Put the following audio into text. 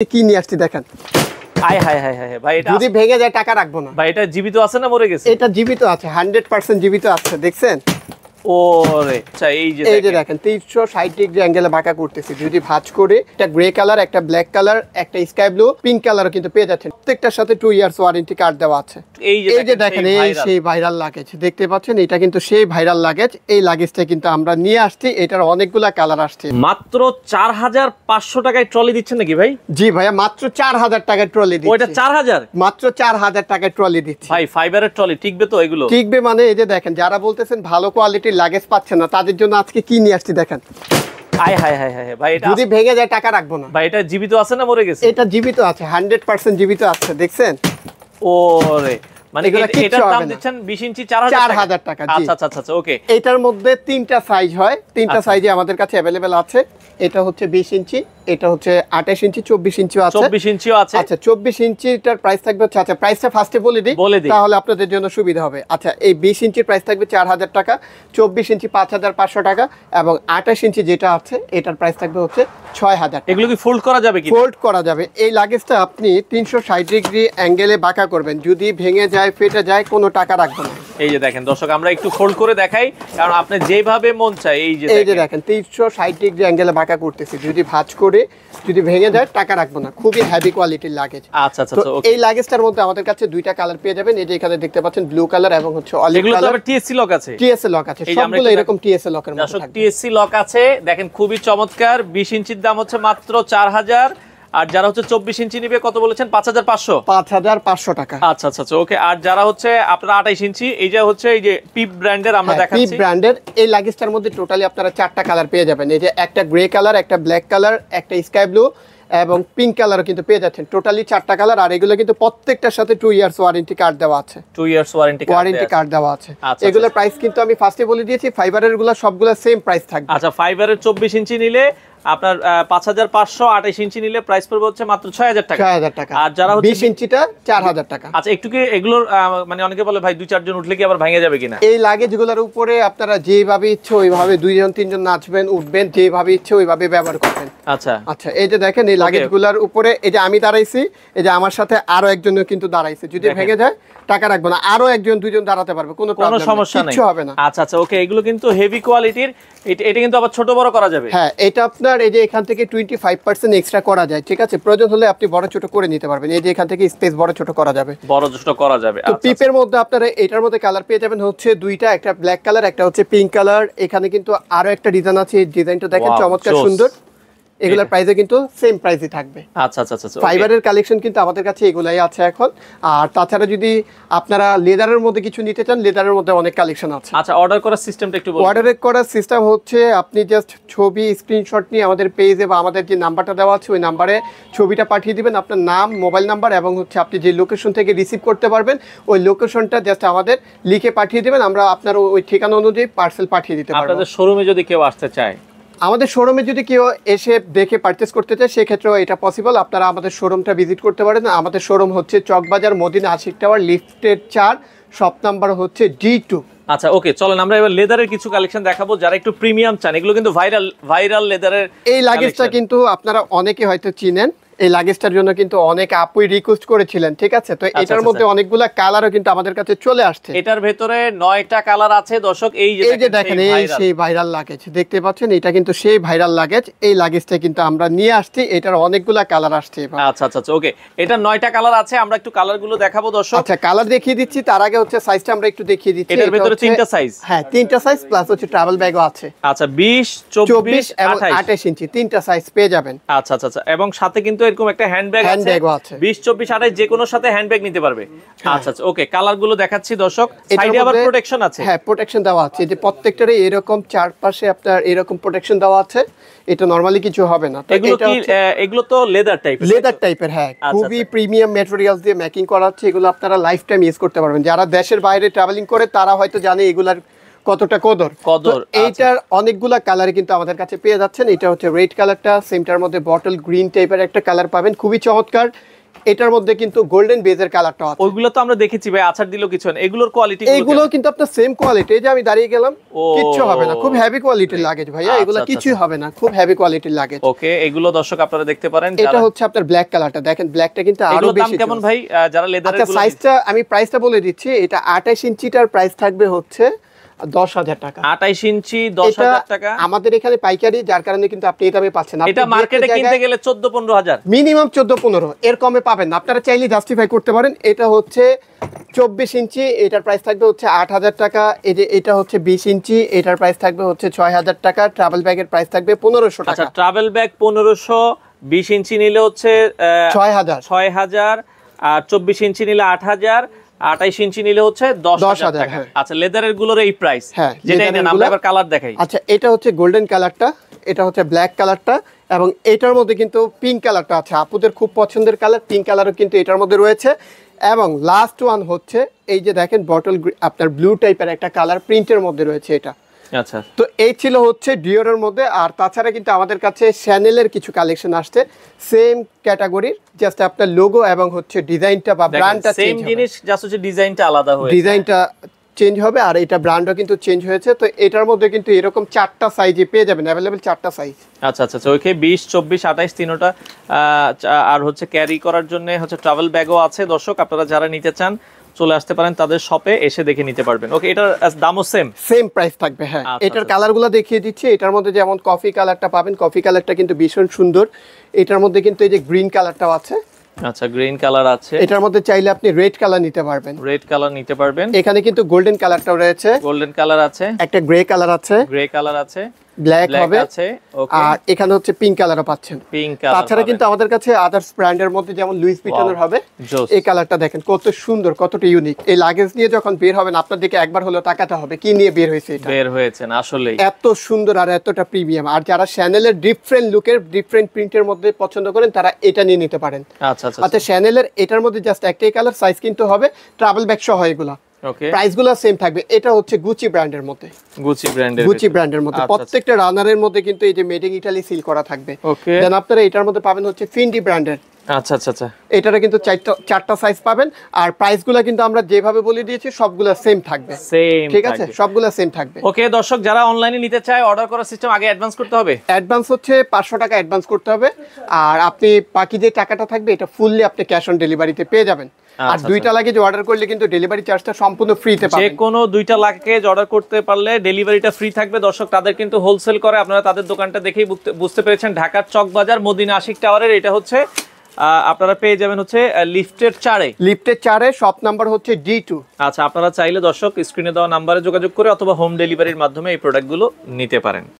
কি নিয়ে আসছি দেখেন। হায় হায় হায় হায় ভাই, এটা যদি ভেঙে যায় টাকা রাখবো না ভাই। এটা জীবিত আছে না মরে গেছে? এটা জীবিত আছে, 100% জীবিত আছে। দেখছেন? ওরে আচ্ছা, এই যে দেখেন 360 ডিগ্রি অ্যাঙ্গেলে বাঁকা করতেছি। যদি ভাঁজ করে একটা গ্রে কালার, একটা ব্ল্যাক কালার, একটা স্কাই ব্লু, পিঙ্ক কালারও কিন্তু পেয়ে যাচ্ছেন। প্রত্যেকটার সাথে 2 ইয়ার্স ওয়ারেন্টি কার্ড দেওয়া আছে। এই যে দেখেন, এই সেই ভাইরাল লাগেজ দেখতে পাচ্ছেন। এটা কিন্তু সেই ভাইরাল লাগেজ। এই লাগেজটা কিন্তু আমরা নিয়ে আসছি। এটার অনেকগুলা কালার আসছে। মাত্র 4500 টাকায় ট্রলি দিচ্ছেন নাকি ভাই? জি ভাইয়া, মাত্র 4000 টাকায় ট্রলি দিচ্ছি। ওইটা 4000? মাত্র 4000 টাকায় ট্রলি দিচ্ছি ভাই। ফাইবারের ট্রলি টিকবে তো? এগুলো টিকবে মানে এই যে দেখেন, যারা বলতেছেন ভালো কোয়ালিটির লাগেজ পাচ্ছেন না, তাদের জন্য আজকে কি নিয়ে আসছি দেখেন। হায় হায় হায় হায় ভাই, এটা যদি ভেঙে যায় টাকা রাখবো না ভাই। এটা জীবিত আছে না মরে গেছে? এটা জীবিত আছে, 100% জীবিত আছে। দেখছেন? ওরে মানে এটার দাম দিচ্ছেন 20 ইঞ্চি 4000 টাকা। আচ্ছা আচ্ছা আচ্ছা, ওকে। এটার মধ্যে 3টা সাইজ হয়, 3টা সাইজে আমাদের কাছে अवेलेबल আছে। এটা হচ্ছে 20 ইঞ্চি, এটা হচ্ছে 28 ইঞ্চি, 24 ইঞ্চিও আছে। 24 ইঞ্চিও আছে। আচ্ছা, 24 ইঞ্চিটার প্রাইস থাকবে হচ্ছে, আচ্ছা প্রাইসটা ফার্স্টে বলে দিই তাহলে আপনাদের জন্য সুবিধা হবে। আচ্ছা, এই 20 ইঞ্চির প্রাইস থাকবে 4000 টাকা, 24 ইঞ্চি 5500 টাকা, এবং 28 ইঞ্চি যেটা আছে এটার প্রাইস থাকবে হচ্ছে 6000 টাকা। এগুলো কি ফোল্ড করা যাবে? কি ফোল্ড করা যাবে। এই লাগেজটা আপনি 360 ডিগ্রি অ্যাঙ্গেলে বাঁকা করবেন, যদি ভেঙে যায়, ফেটে যায়, কোনো টাকা রাখবেন না। এই যে দেখেন দর্শক, আমরা একটু ফোল্ড করে দেখাই, কারণ আপনি যেভাবে মন চায়। এই যে দেখেন 360 ডিগ্রি অ্যাঙ্গেলে বাঁকা করতেছি। যদি ভাঁজ করে যদি ভেঙে যায় টাকা রাখবো না। খুবই হেভি কোয়ালিটির লাগেজ। আচ্ছা আচ্ছা, এই লাগেজটার মধ্যে আমাদের কাছে 2টা কালার পেয়ে যাবেন। এই যে এখানে দেখতে পাচ্ছেন ব্লু কালার এবং হচ্ছে অলিভ কালার। এগুলো তো টিএসসি লক আছে। টিএসসি লক আছে, সবগুলো এরকম টিএসসি লকের মধ্যে দর্শক থাকবে। টিএসসি লক আছে, দেখেন খুবই চমৎকার। 20 ইঞ্চির দাম হচ্ছে মাত্র 4000, আর যারা হচ্ছে 24 ইঞ্চি নিবে কত বলেছেন? 5500। 5500 টাকা। আচ্ছা আচ্ছা আচ্ছা, ওকে। আর যারা হচ্ছে আপনারা 28 ইঞ্চি, এই যে হচ্ছে এই যে পিপ ব্র্যান্ডের আমরা দেখাচ্ছি। পিপ ব্র্যান্ডের এই লাগেজটার মধ্যে টোটালি আপনারা 4টা কালার পেয়ে যাবেন। এই যে একটা গ্রে কালার, একটা ব্ল্যাক কালার, একটা স্কাই ব্লু এবং পিঙ্ক কালারও কিন্তু পেয়ে যাচ্ছেন। টোটালি 4টা কালার। আর এগুলো কিন্তু প্রত্যেকটার সাথে 2 ইয়ার্স ওয়ারেন্টি কার্ড দেওয়া আছে। 2 ইয়ার্স ওয়ারেন্টি কার্ড দেওয়া আছে। এগুলোর প্রাইস কিন্তু আমি ফার্স্টে বলে দিয়েছি। ফাইবারের গুলো সবগুলো সেম প্রাইস থাকবে। আচ্ছা, ফাইবারের 24 ইঞ্চি নিলে আপনার 5500, 28 ইঞ্চি নিলে প্রাইস পড়বে হচ্ছে মাত্র 6000 টাকা। 6000 টাকা। আর যারা হচ্ছে 20 ইঞ্চিটা 4000 টাকা। আচ্ছা, একটু কি এগুলোর মানে অনেকে বলে ভাই 2-4 জন উঠলে কি আবার ভেঙে যাবে কিনা? এই লাগেজগুলোর উপরে আপনারা যেভাবে ইচ্ছে ওইভাবে 2-3 জন নাচবেন, উঠবেন, যেভাবে ইচ্ছে ওইভাবে ব্যবহার করবেন। আচ্ছা আচ্ছা, এই যে দেখেন এই লাগেজগুলোর উপরে এই যে আমি দাঁড়াইছি, এই যে আমার সাথে আরো একজনও কিন্তু দাঁড়াইছে। যদি ভেঙে যায় টাকা রাখবো না, আরো 1-2 জন দাঁড়াতে পারবে, কোনো সমস্যা নেই, কিছু হবে না। আচ্ছা আচ্ছা, ওকে। এগুলো কিন্তু হেভি কোয়ালিটির। এটা কিন্তু আবার ছোট বড় করা যাবে। হ্যাঁ, এটা আপনার এই যে এখান থেকে 25% এক্সট্রা করা যায়, ঠিক আছে? প্রয়োজন হলে আপনি বড় ছোট করে নিতে পারবেন। এই যে এখান থেকে স্পেস বড় ছোট করা যাবে, বড় ছোট করা যাবে। তো পিপের মধ্যে আপনারা এটার মধ্যে কালার পেয়ে যাবেন হচ্ছে 2টা, একটা ব্ল্যাক কালার, একটা হচ্ছে পিঙ্ক কালার। এখানে কিন্তু আরো একটা ডিজাইন আছে, এই ডিজাইনটা দেখেন চমৎকার সুন্দর। এগুলোর প্রাইসে কিন্তু সেম প্রাইসই থাকবে। আচ্ছা আচ্ছা আচ্ছা, ফাইবারের কালেকশন কিন্তু আমাদের কাছে এগুলাই আছে এখন। আর তাছাড়া যদি আপনারা লেদারের মধ্যে কিছু নিতে চান, লেদারের মধ্যে অনেক কালেকশন আছে। আচ্ছা, অর্ডার করার সিস্টেমটা একটু বলুন। অর্ডার করার সিস্টেম হচ্ছে আপনি জাস্ট ছবি স্ক্রিনশট নিয়ে আমাদের পেজে বা আমাদের যে নাম্বারটা দেওয়া আছে ওই নাম্বারে ছবিটা পাঠিয়ে দিবেন, আপনার নাম, মোবাইল নাম্বার এবং হচ্ছে আপনি যে লোকেশন থেকে রিসিভ করতে পারবেন ওই লোকেশনটা জাস্ট আমাদের লিখে পাঠিয়ে দিবেন। আমরা আপনার ওই ঠিকানা অনুযায়ী পার্সেল পাঠিয়ে দিতে পারবো। আপনাদের শোরুমে যদি কেউ আসতে চায়, আমাদের শোরুমে যদি কেউ এসে দেখে পারচেস করতে চায় সেক্ষেত্রেও এটা পসিবল। আপনারা আমাদের শোরুমটা ভিজিট করতে পারেন। আমাদের শোরুম হচ্ছে চকবাজার মদিনা আশিক টাওয়ার, লিফটের 4, শপ নাম্বার হচ্ছে D2। আচ্ছা, ওকে, চলেন আমরা এবার লেদারের কিছু কালেকশন দেখাবো। যারা একটু প্রিমিয়াম চান, এগুলো কিন্তু ভাইরাল লেদারের। এই লাগেজটা কিন্তু আপনারা অনেকে হয়তো চিনেন। এই লাগেজটার জন্য কিন্তু অনেক আপুই রিকোয়েস্ট করেছিলেন, ঠিক আছে? তো এটার মধ্যে অনেকগুলা কালারও কিন্তু আমাদের কাছে চলে আসছে। এটার ভেতরে 9টা কালার আছে দর্শক। এই যে দেখেন, এই সেই ভাইরাল লাগেজ দেখতে পাচ্ছেন, এটা কিন্তু সেই ভাইরাল লাগেজ। এই লাগেজটা কিন্তু আমরা নিয়ে আসছি, এটার অনেকগুলা কালার আসছে। আচ্ছা আচ্ছা আচ্ছা, ওকে। এটা 9টা কালার আছে, আমরা একটু কালারগুলো দেখাবো দর্শক। আচ্ছা, কালার দেখিয়ে দিচ্ছি, তার আগে হচ্ছে সাইজটা আমরা একটু দেখিয়ে দিচ্ছি। এটার ভেতরে 3টা সাইজ। হ্যাঁ, 3টা সাইজ প্লাস হচ্ছে ট্রাভেল ব্যাগও আছে। আচ্ছা, 20, 24 এবং 28 ইঞ্চি 3টা সাইজ পেয়ে যাবেন। আচ্ছা আচ্ছা আচ্ছা, এবং সাথে কিন্তু এরকম একটা হ্যান্ডব্যাগ আছে। 20, 24, 28 যে কোনো সাথে হ্যান্ডব্যাগ নিতে পারবে। আচ্ছা আচ্ছা, ওকে। কালারগুলো দেখাচ্ছি দর্শক। সাইডে আবার প্রোটেকশন আছে। হ্যাঁ, প্রোটেকশন দেওয়া আছে। এই যে প্রত্যেকটারে এরকম চারপাশে আপনার এরকম প্রোটেকশন দেওয়া আছে। এটা নরমালি কিছু হবে না। এগুলো তো লেদার টাইপের। হ্যাঁ, খুবই প্রিমিয়াম ম্যাটেরিয়ালস দিয়ে মেকিং করা হচ্ছে। এগুলো আপনারা লাইফ টাইম ইউজ করতে পারবেন। যারা দেশের বাইরে ট্রাভেলিং করে তারা হয়তো জানে এগুলার কতটা কদর। এইটার অনেকগুলা কালার কিন্তু আমাদের কাছে পেয়ে যাচ্ছেন। এটা হচ্ছে রেড কালারটা, সেমটার মধ্যে বটল গ্রিন টাইপের একটা কালার পাবেন, খুবই চমৎকার। এটার মধ্যে কিন্তু গোল্ডেন বেজের কালারটা আছে। ওইগুলো তো আমরা দেখেছি ভাই, আছাড় দিলেও কিছু না। এগুলোর কোয়ালিটি এগুলো কিন্তু আপনার সেম কোয়ালিটি। এই যে আমি দাঁড়িয়ে গেলাম, কিচ্ছু হবে না, খুব হেভি কোয়ালিটির লাগেজ ভাইয়া, এগুলো কিছুই হবে না, খুব হেভি কোয়ালিটির লাগেজ। ওকে, এগুলো দর্শক আপনারা দেখতে পারেন। এটা হচ্ছে আপনার ব্ল্যাক কালারটা, দেখেন ব্ল্যাকটা কিন্তু আরো বেশি। দাম কেমন ভাই যারা লেদারের গুলো? সাইজটা আমি প্রাইসটা বলে দিচ্ছি, এটা 28 ইঞ্চিটার প্রাইস থাকবে হচ্ছে 10,000 টাকা। 28 ইঞ্চি 10,000 টাকা আমাদের এখানে পাইকারি, যার কারণে কিন্তু আপনি এই দামে পাচ্ছেন। এটা মার্কেটে কিনতে গেলে 14-15,000, মিনিমাম 14-15, এর কমে পাবেন না। আপনারা চাইলে জাস্টিফাই করতে পারেন। এটা হচ্ছে 24 ইঞ্চি, এটার প্রাইস থাকবে হচ্ছে 8,000 টাকা। এই যে এটা হচ্ছে 20 ইঞ্চি, এটার প্রাইস থাকবে হচ্ছে 6,000 টাকা। ট্রাভেল ব্যাগের প্রাইস থাকবে 1,500 টাকা। আচ্ছা, ট্রাভেল ব্যাগ 1,500, 20 ইঞ্চি নিলে হচ্ছে 6,000, আর 24 ইঞ্চি নিলে 8,000, 28 ইঞ্চি নিলে হচ্ছে 10,000 টাকা। আচ্ছা, লেদারের গুলোর এই প্রাইস, যেটাই নেন। আমরা এবার কালার দেখাই। আচ্ছা, এটা হচ্ছে গোল্ডেন কালারটা, এটা হচ্ছে ব্ল্যাক কালারটা, এবং এটার মধ্যে কিন্তু পিঙ্ক কালারটা আছে। আপুদের খুব পছন্দের কালার, পিঙ্ক কালারও কিন্তু এটার মধ্যে রয়েছে। এবং লাস্ট ওয়ান হচ্ছে এই যে দেখেন বটল আপনার ব্লু টাইপের একটা কালার প্রিন্টের মধ্যে রয়েছে এটা। আচ্ছা, তো এই ছিল হচ্ছে ডিওরের মধ্যে। আর তাছাড়া কিন্তু আমাদের কাছে শ্যানেলের কিছু কালেকশন আসছে সেম ক্যাটাগরির, জাস্ট আপনার লোগো এবং হচ্ছে ডিজাইনটা বা ব্র্যান্ডটা সেম জিনিস, জাস্ট হচ্ছে ডিজাইনটা আলাদা হয়েছে, ডিজাইনটা চেঞ্জ হবে, আর এটা ব্র্যান্ডও কিন্তু চেঞ্জ হয়েছে। তো এটার মধ্যে কিন্তু এরকম 4টা সাইজে পেয়ে যাবেন, अवेलेबल 4টা সাইজ। আচ্ছা আচ্ছা, ওকে, 20, 24, 28 তিনটা। আর হচ্ছে ক্যারি করার জন্য হচ্ছে ট্রাভেল ব্যাগও আছে। দর্শক আপনারা যারা নিতে চান চলে আসতে পারেন তাদের শপে, এসে দেখে নিতে পারবেন। ওকে, এটার দামও সেম প্রাইস থাকবে। হ্যাঁ, এটার কালারগুলো দেখিয়ে দিচ্ছি। এটার মধ্যে যেমন কফি কালারটা পাবেন, কফি কালারটা কিন্তু ভীষণ সুন্দর। এটার মধ্যে কিন্তু এই যে গ্রিন কালারটাও আছে। আচ্ছা, গ্রিন কালার আছে। এটার মধ্যে চাইলে আপনি রেড কালার নিতে পারবেন, রেড কালার নিতে পারবেন। এখানে কিন্তু গোল্ডেন কালারটাও রয়েছে, গোল্ডেন কালার আছে, একটা গ্রে কালার আছে, গ্রে কালার আছে, ব্ল্যাক হবে আছে। ওকে, আর এখানে হচ্ছে পিঙ্ক কালারও পাচ্ছেন। Pink colour. তাছাড়া কিন্তু আমাদের কাছে আদার্স ব্র্যান্ডের মধ্যে যেমন লুইস ভিটনের হবে, এই কালারটা দেখেন কত সুন্দর, কতটা ইউনিক। এই লাগেজ নিয়ে যখন বের হবেন আপনার দিকে একবার হলেও তাকাতে হবে কি নিয়ে বের হয়েছে। এটা বের হয়েছেন আসলে এত সুন্দর আর এতটা প্রিমিয়াম। আর যারা শ্যানেলের ডিফারেন্ট লুকের ডিফারেন্ট প্রিন্টের মধ্যে পছন্দ করেন তারা এটা নিয়ে নিতে পারেন। আচ্ছা আচ্ছা, আচ্ছা, শ্যানেলের এটার মধ্যে জাস্ট একটাই কালার, সাইজ কিন্তু হবে ট্রাভেল ব্যাগ সহ এগুলা। ওকে, প্রাইসগুলো সেম থাকবে। এটা হচ্ছে গুচি ব্র্যান্ডের মধ্যে, গুচি ব্র্যান্ডের মধ্যে প্রত্যেকটা রানারের মধ্যে কিন্তু এই যে মেড ইন ইতালি সিল করা থাকবে। ওকে, দেন আপনারা এটার মধ্যে পাবেন হচ্ছে ফিন্ডি ব্র্যান্ডের। আচ্ছা আচ্ছা আচ্ছা, এটারে কিন্তু 4টা সাইজ পাবেন। আর প্রাইসগুলো কিন্তু আমরা যেভাবে বলে দিয়েছি সবগুলো সেম থাকবে, সেম, ঠিক আছে, সবগুলো সেম থাকবে। ওকে, দর্শক যারা অনলাইনে নিতে চায় অর্ডার করার সিস্টেম আগে অ্যাডভান্স করতে হবে। অ্যাডভান্স হচ্ছে 500 টাকা অ্যাডভান্স করতে হবে, আর আপনি বাকি যে টাকাটা থাকবে এটা ফুললি আপনি ক্যাশ অন ডেলিভারিতে পেয়ে যাবেন। আর 2টা লাগেজ অর্ডার করলে কিন্তু ডেলিভারি চার্জটা সম্পূর্ণ ফ্রিতে পাবেন। যে কোনো 2টা লাগেজ অর্ডার করতে পারলে ডেলিভারিটা ফ্রি থাকবে। দর্শক তাদের কিন্তু হোলসেল করে, আপনারা তাদের দোকানটা দেখেই বুঝতে পেরেছেন। ঢাকার চকবাজার মদিনা আশিক টাওয়ারের এটা হচ্ছে আপনারা পেয়ে যাবেন হচ্ছে লিফটের 4-এ, শপ নাম্বার হচ্ছে D2। আচ্ছা, আপনারা চাইলে দর্শক স্ক্রিনে দেওয়া নাম্বারে যোগাযোগ করে অথবা হোম ডেলিভারির মাধ্যমে এই প্রোডাক্টগুলো নিতে পারেন।